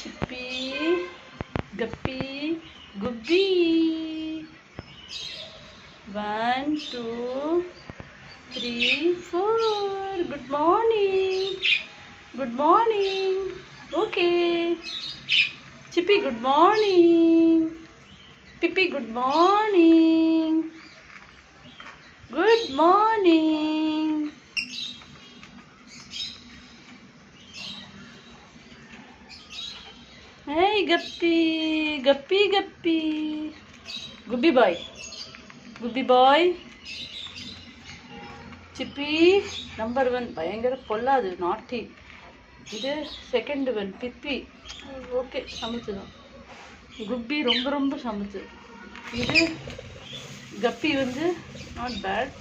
சிப்பி கப்பி குப்பி 1 2 3 4 good morning okay Chippy good morning Pippi good morning Hey Guppy Gubby boy Chippy number 1 பயங்கர பொல்லாது நாட்டி இது second one பிப்பி okay சமைச்சுதான் குப்பி ரொம்ப சமைச்சு இது கப்பி வந்து நாட் பேட்